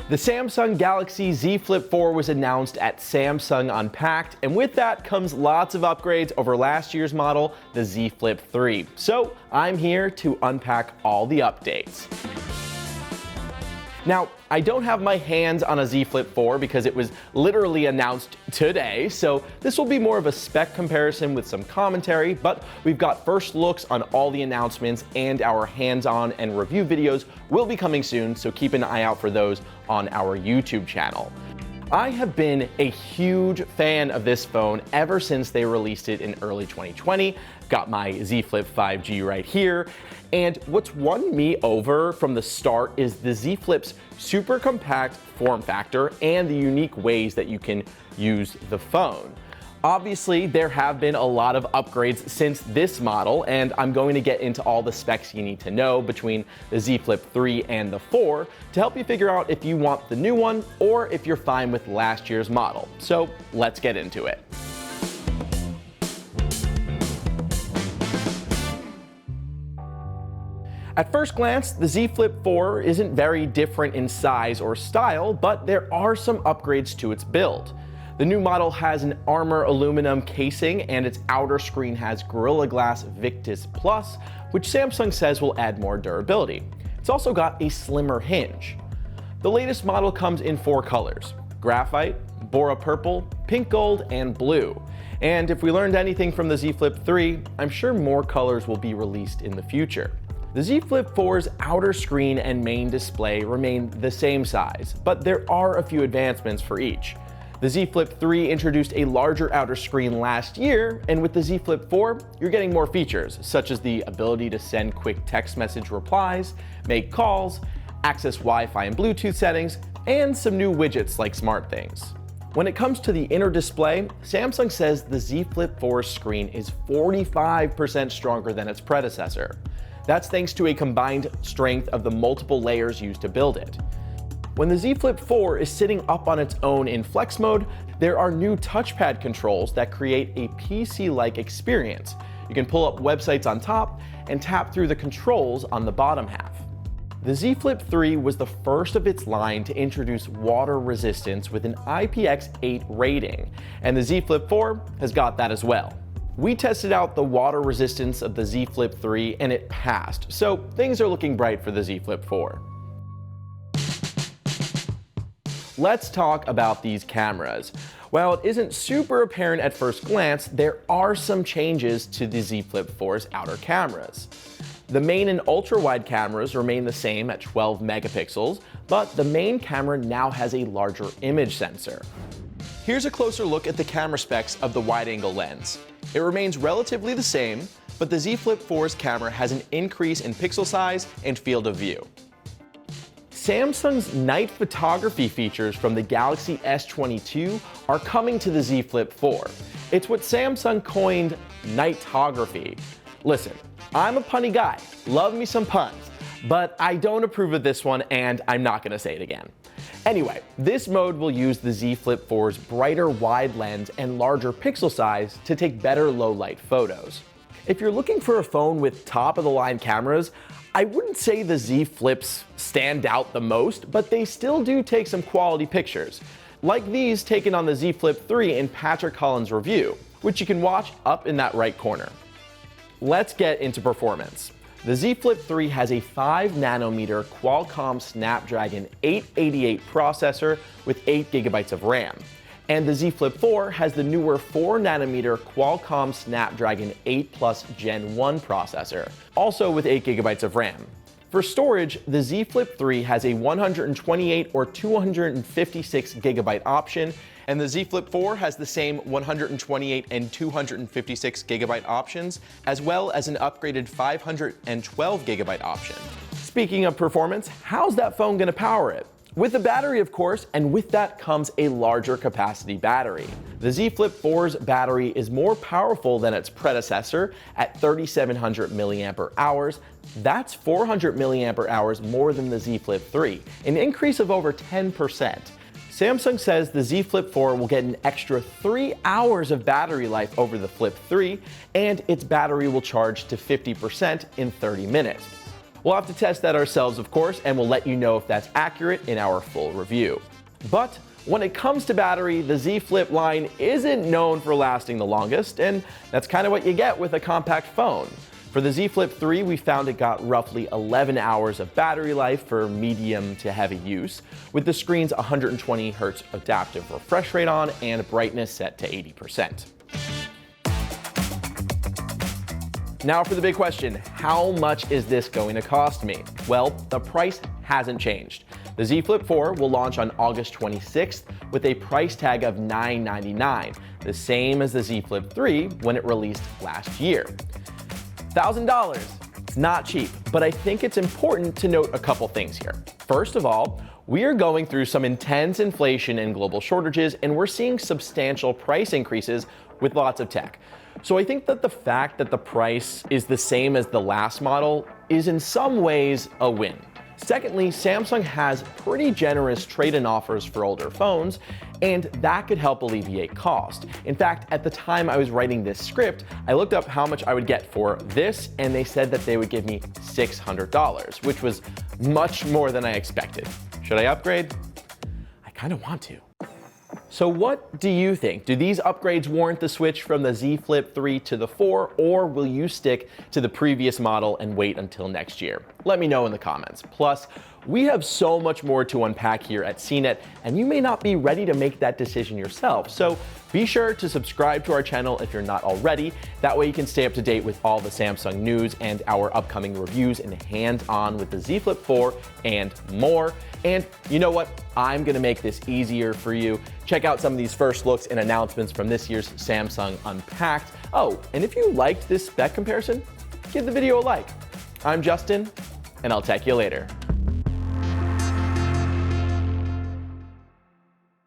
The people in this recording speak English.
The Samsung Galaxy Z Flip 4 was announced at Samsung Unpacked, and with that comes lots of upgrades over last year's model, the Z Flip 3. So I'm here to unpack all the updates. Now, I don't have my hands on a Z Flip 4 because it was literally announced today, so this will be more of a spec comparison with some commentary, but we've got first looks on all the announcements, and our hands-on and review videos will be coming soon, so keep an eye out for those on our YouTube channel. I have been a huge fan of this phone ever since they released it in early 2020. Got my Z Flip 5G right here. And what's won me over from the start is the Z Flip's super compact form factor and the unique ways that you can use the phone. Obviously, there have been a lot of upgrades since this model, and I'm going to get into all the specs you need to know between the Z Flip 3 and the 4 to help you figure out if you want the new one or if you're fine with last year's model. So let's get into it. At first glance, the Z Flip 4 isn't very different in size or style, but there are some upgrades to its build. The new model has an armor aluminum casing, and its outer screen has Gorilla Glass Victus Plus, which Samsung says will add more durability. It's also got a slimmer hinge. The latest model comes in 4 colors: graphite, Bora Purple, Pink Gold, and Blue. And if we learned anything from the Z Flip 3, I'm sure more colors will be released in the future. The Z Flip 4's outer screen and main display remain the same size, but there are a few advancements for each. The Z Flip 3 introduced a larger outer screen last year, and with the Z Flip 4, you're getting more features, such as the ability to send quick text message replies, make calls, access Wi-Fi and Bluetooth settings, and some new widgets like SmartThings. When it comes to the inner display, Samsung says the Z Flip 4's screen is 45% stronger than its predecessor. That's thanks to a combined strength of the multiple layers used to build it. When the Z Flip 4 is sitting up on its own in flex mode, there are new touchpad controls that create a PC-like experience. You can pull up websites on top and tap through the controls on the bottom half. The Z Flip 3 was the first of its line to introduce water resistance with an IPX8 rating, and the Z Flip 4 has got that as well. We tested out the water resistance of the Z Flip 3 and it passed, so things are looking bright for the Z Flip 4. Let's talk about these cameras. While it isn't super apparent at first glance, there are some changes to the Z Flip 4's outer cameras. The main and ultra-wide cameras remain the same at 12 megapixels, but the main camera now has a larger image sensor. Here's a closer look at the camera specs of the wide-angle lens. It remains relatively the same, but the Z Flip 4's camera has an increase in pixel size and field of view. Samsung's night photography features from the Galaxy S22 are coming to the Z Flip 4. It's what Samsung coined nightography. Listen, I'm a punny guy, love me some puns, but I don't approve of this one and I'm not gonna say it again. Anyway, this mode will use the Z Flip 4's brighter wide lens and larger pixel size to take better low light photos. If you're looking for a phone with top of the line cameras, I wouldn't say the Z Flips stand out the most, but they still do take some quality pictures, like these taken on the Z Flip 3 in Patrick Cullen's review, which you can watch up in that right corner. Let's get into performance. The Z Flip 3 has a 5nm Qualcomm Snapdragon 888 processor with 8GB of RAM. And the Z Flip 4 has the newer 4nm Qualcomm Snapdragon 8 Plus Gen 1 processor, also with 8GB of RAM. For storage, the Z Flip 3 has a 128 or 256GB option, and the Z Flip 4 has the same 128 and 256GB options, as well as an upgraded 512GB option. Speaking of performance, how's that phone gonna power it? With a battery, of course, and with that comes a larger capacity battery. The Z Flip 4's battery is more powerful than its predecessor at 3,700 mAh. That's 400 mAh more than the Z Flip 3, an increase of over 10%. Samsung says the Z Flip 4 will get an extra 3 hours of battery life over the Flip 3, and its battery will charge to 50% in 30 minutes. We'll have to test that ourselves, of course, and we'll let you know if that's accurate in our full review. But when it comes to battery, the Z Flip line isn't known for lasting the longest, and that's kind of what you get with a compact phone. For the Z Flip 3, we found it got roughly 11 hours of battery life for medium to heavy use, with the screen's 120 Hz adaptive refresh rate on and brightness set to 80%. Now for the big question, how much is this going to cost me? Well, the price hasn't changed. The Z Flip 4 will launch on August 26th with a price tag of $999, the same as the Z Flip 3 when it released last year. $1,000. It's not cheap, but I think it's important to note a couple things here. First of all, we are going through some intense inflation and global shortages, and we're seeing substantial price increases with lots of tech. So I think that the fact that the price is the same as the last model is in some ways a win. Secondly, Samsung has pretty generous trade-in offers for older phones, and that could help alleviate cost. In fact, at the time I was writing this script, I looked up how much I would get for this, and they said that they would give me $600, which was much more than I expected. Should I upgrade? I kind of want to. So what do you think? Do these upgrades warrant the switch from the Z Flip 3 to the 4, or will you stick to the previous model and wait until next year? Let me know in the comments. Plus, we have so much more to unpack here at CNET, and you may not be ready to make that decision yourself. So be sure to subscribe to our channel if you're not already. That way you can stay up to date with all the Samsung news and our upcoming reviews and hands-on with the Z Flip 4 and more. And you know what? I'm gonna make this easier for you. Check out some of these first looks and announcements from this year's Samsung Unpacked. Oh, and if you liked this spec comparison, give the video a like. I'm Justin, and I'll tech you later.